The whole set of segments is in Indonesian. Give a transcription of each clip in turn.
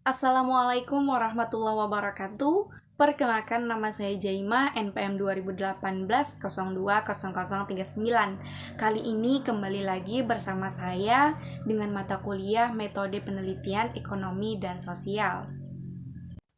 Assalamualaikum warahmatullahi wabarakatuh. Perkenalkan, nama saya Jaima, NPM 2018-020039. Kali ini kembali lagi bersama saya dengan mata kuliah Metode Penelitian Ekonomi dan Sosial.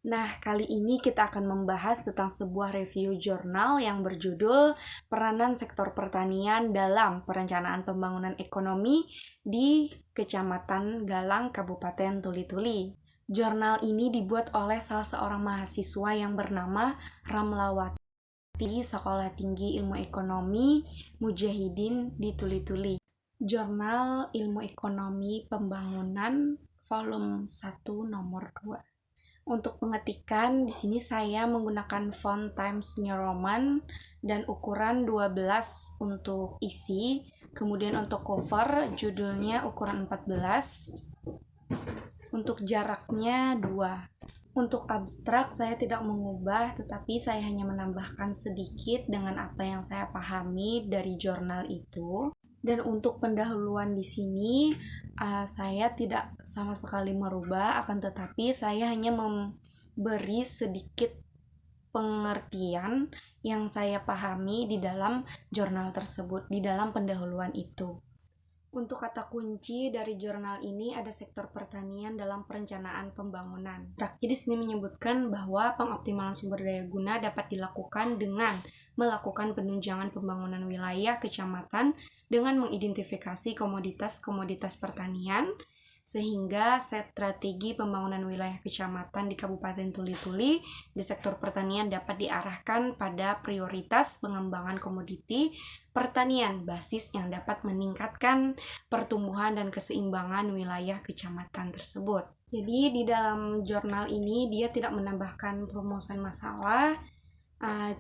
Nah, kali ini kita akan membahas tentang sebuah review jurnal yang berjudul Peranan Sektor Pertanian dalam Perencanaan Pembangunan Ekonomi di Kecamatan Galang, Kabupaten Tuli-Tuli. Jurnal ini dibuat oleh salah seorang mahasiswa yang bernama Ramlawati, Sekolah Tinggi Ilmu Ekonomi Mujahidin di Tuli-Tuli. Jurnal Ilmu Ekonomi Pembangunan volume 1 nomor 2. Untuk pengetikan, di sini saya menggunakan font Times New Roman dan ukuran 12 untuk isi. Kemudian untuk cover, judulnya ukuran 14. Untuk jaraknya 2. Untuk abstrak saya tidak mengubah, tetapi saya hanya menambahkan sedikit dengan apa yang saya pahami dari jurnal itu. Dan untuk pendahuluan di sini saya tidak sama sekali merubah, akan tetapi saya hanya memberi sedikit pengertian yang saya pahami di dalam jurnal tersebut, di dalam pendahuluan itu. Untuk kata kunci dari jurnal ini ada sektor pertanian dalam perencanaan pembangunan. Jadi sini menyebutkan bahwa pengoptimalan sumber daya guna dapat dilakukan dengan melakukan penunjangan pembangunan wilayah kecamatan dengan mengidentifikasi komoditas-komoditas pertanian, sehingga strategi pembangunan wilayah kecamatan di Kabupaten Tuli-Tuli di sektor pertanian dapat diarahkan pada prioritas pengembangan komoditi pertanian basis yang dapat meningkatkan pertumbuhan dan keseimbangan wilayah kecamatan tersebut. Jadi di dalam jurnal ini dia tidak menambahkan perumusan masalah,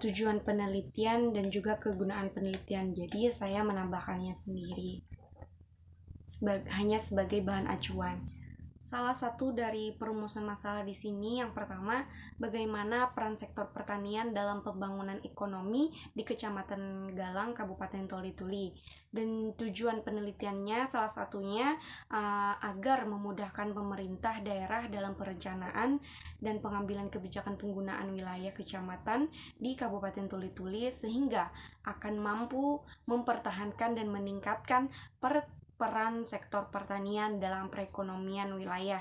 tujuan penelitian dan juga kegunaan penelitian. Jadi saya menambahkannya sendiri hanya sebagai bahan acuan. Salah satu dari perumusan masalah di sini yang pertama, bagaimana peran sektor pertanian dalam pembangunan ekonomi di Kecamatan Galang, Kabupaten Tuli-Tuli. Dan tujuan penelitiannya salah satunya agar memudahkan pemerintah daerah dalam perencanaan dan pengambilan kebijakan penggunaan wilayah kecamatan di Kabupaten Tuli-Tuli sehingga akan mampu mempertahankan dan meningkatkan peran sektor pertanian dalam perekonomian wilayah.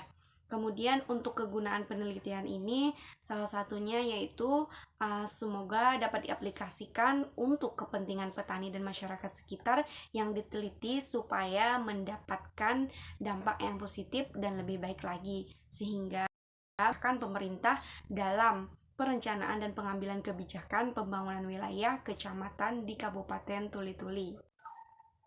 Kemudian untuk kegunaan penelitian ini salah satunya yaitu semoga dapat diaplikasikan untuk kepentingan petani dan masyarakat sekitar yang diteliti supaya mendapatkan dampak yang positif dan lebih baik lagi, sehingga akan pemerintah dalam perencanaan dan pengambilan kebijakan pembangunan wilayah kecamatan di Kabupaten Tuli-Tuli.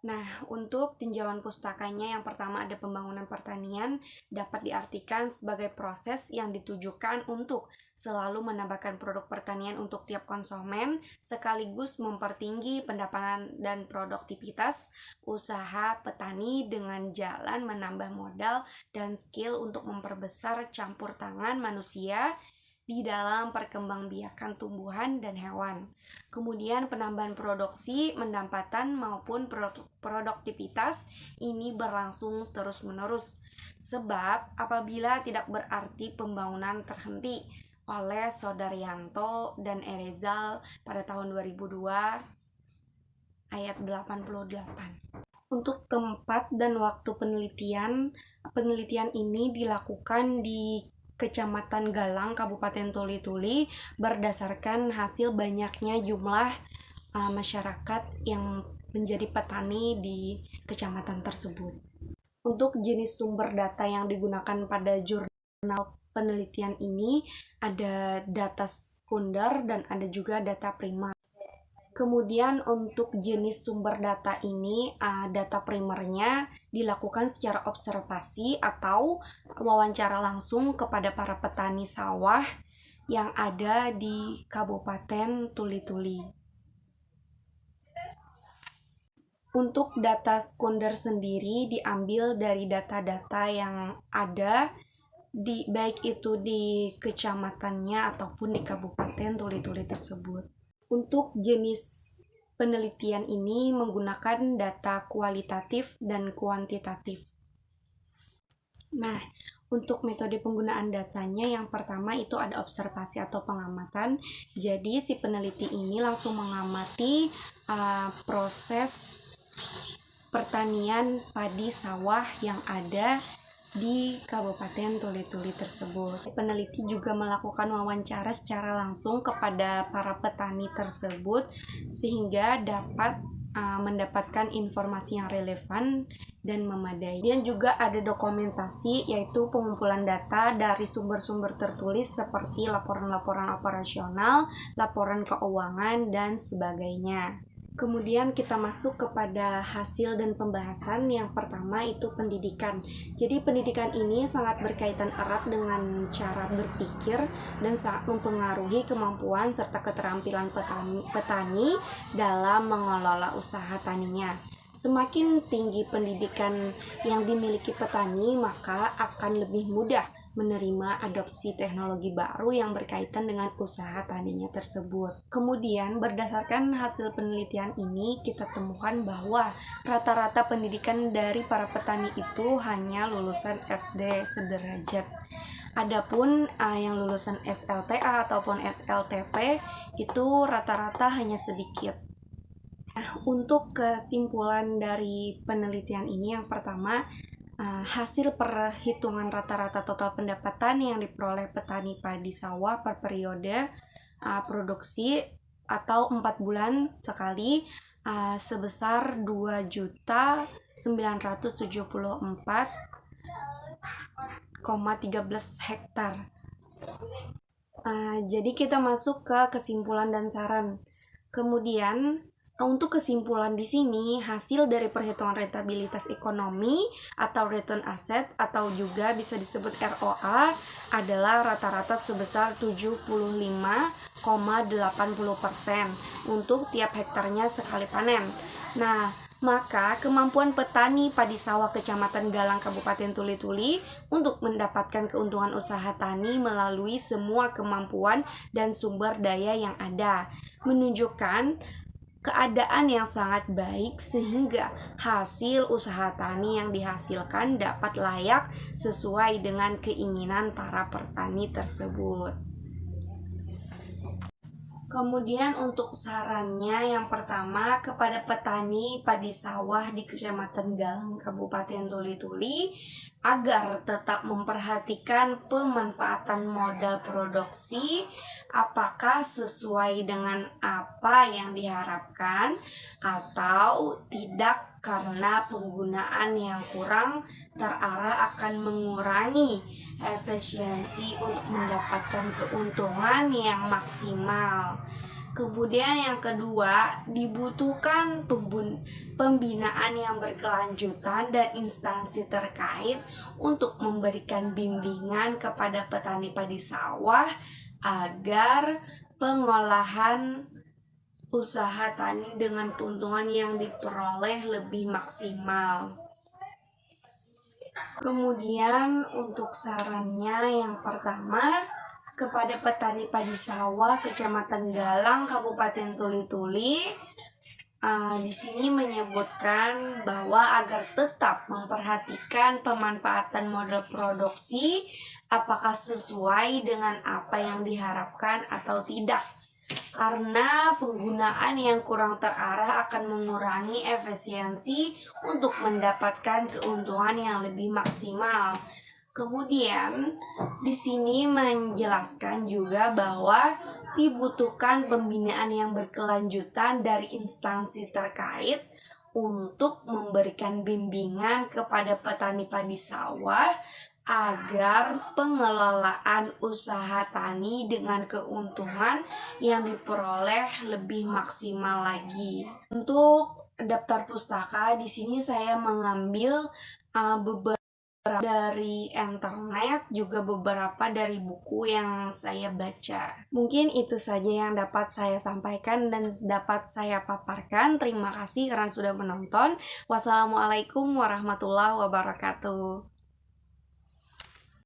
Nah, untuk tinjauan pustakanya yang pertama ada pembangunan pertanian dapat diartikan sebagai proses yang ditujukan untuk selalu menambahkan produk pertanian untuk tiap konsumen sekaligus mempertinggi pendapatan dan produktivitas usaha petani dengan jalan menambah modal dan skill untuk memperbesar campur tangan manusia di dalam perkembangbiakan tumbuhan dan hewan. Kemudian penambahan produksi, pendapatan maupun produktivitas ini berlangsung terus-menerus. Sebab apabila tidak berarti pembangunan terhenti oleh Sodaryanto dan Erezal pada tahun 2002 ayat 88. Untuk tempat dan waktu penelitian ini dilakukan di Kecamatan Galang, Kabupaten Tuli-Tuli berdasarkan hasil banyaknya jumlah masyarakat yang menjadi petani di kecamatan tersebut. Untuk jenis sumber data yang digunakan pada jurnal penelitian ini ada data sekunder dan ada juga data primer. Kemudian untuk jenis sumber data ini, data primernya dilakukan secara observasi atau wawancara langsung kepada para petani sawah yang ada di Kabupaten Tuli-Tuli. Untuk data sekunder sendiri diambil dari data-data yang ada baik itu di kecamatannya ataupun di Kabupaten Tuli-Tuli tersebut. Untuk jenis penelitian ini menggunakan data kualitatif dan kuantitatif. Nah, Untuk metode penggunaan datanya, yang pertama itu ada observasi atau pengamatan. Jadi si peneliti ini langsung mengamati proses pertanian padi sawah yang ada di Kabupaten Tuli-Tuli tersebut. Peneliti juga melakukan wawancara secara langsung kepada para petani tersebut sehingga dapat mendapatkan informasi yang relevan dan memadai. Dan juga ada dokumentasi, yaitu pengumpulan data dari sumber-sumber tertulis seperti laporan-laporan operasional, laporan keuangan, dan sebagainya. Kemudian kita masuk kepada hasil dan pembahasan. Yang pertama itu pendidikan. Jadi pendidikan ini sangat berkaitan erat dengan cara berpikir dan sangat mempengaruhi kemampuan serta keterampilan petani dalam mengelola usaha taninya. Semakin tinggi pendidikan yang dimiliki petani, maka akan lebih mudah menerima adopsi teknologi baru yang berkaitan dengan usaha taninya tersebut. Kemudian berdasarkan hasil penelitian ini, kita temukan bahwa rata-rata pendidikan dari para petani itu hanya lulusan SD sederajat. Adapun yang lulusan SLTA ataupun SLTP itu rata-rata hanya sedikit. Untuk kesimpulan dari penelitian ini, yang pertama, hasil perhitungan rata-rata total pendapatan yang diperoleh petani padi sawah per periode produksi atau 4 bulan sekali sebesar 2.974,13 hektar. Jadi kita masuk ke kesimpulan dan saran. Kemudian untuk kesimpulan di sini, hasil dari perhitungan rentabilitas ekonomi atau return asset atau juga bisa disebut ROA adalah rata-rata sebesar 75,80% untuk tiap hektarnya sekali panen. Nah, maka kemampuan petani padi sawah Kecamatan Galang Kabupaten Tuli-Tuli untuk mendapatkan keuntungan usaha tani melalui semua kemampuan dan sumber daya yang ada menunjukkan keadaan yang sangat baik sehingga hasil usaha tani yang dihasilkan dapat layak sesuai dengan keinginan para petani tersebut. Kemudian untuk sarannya, yang pertama kepada petani padi sawah di Kecamatan Galang Kabupaten Tuli-Tuli agar tetap memperhatikan pemanfaatan modal produksi, apakah sesuai dengan apa yang diharapkan atau tidak, karena penggunaan yang kurang terarah akan mengurangi efisiensi untuk mendapatkan keuntungan yang maksimal. Kemudian yang kedua, dibutuhkan pembinaan yang berkelanjutan dan instansi terkait untuk memberikan bimbingan kepada petani padi sawah agar pengolahan usaha tani dengan keuntungan yang diperoleh lebih maksimal. Kemudian untuk sarannya, yang pertama kepada petani padi sawah Kecamatan Galang Kabupaten Tuli-Tuli, di sini menyebutkan bahwa agar tetap memperhatikan pemanfaatan modal produksi, apakah sesuai dengan apa yang diharapkan atau tidak, karena penggunaan yang kurang terarah akan mengurangi efisiensi untuk mendapatkan keuntungan yang lebih maksimal. Kemudian di sini menjelaskan juga bahwa dibutuhkan pembinaan yang berkelanjutan dari instansi terkait untuk memberikan bimbingan kepada petani padi sawah agar pengelolaan usaha tani dengan keuntungan yang diperoleh lebih maksimal lagi. Untuk daftar pustaka, di sini saya mengambil beberapa dari internet, juga beberapa dari buku yang saya baca. Mungkin itu saja yang dapat saya sampaikan dan dapat saya paparkan. Terima kasih karena sudah menonton. Wassalamualaikum warahmatullahi wabarakatuh.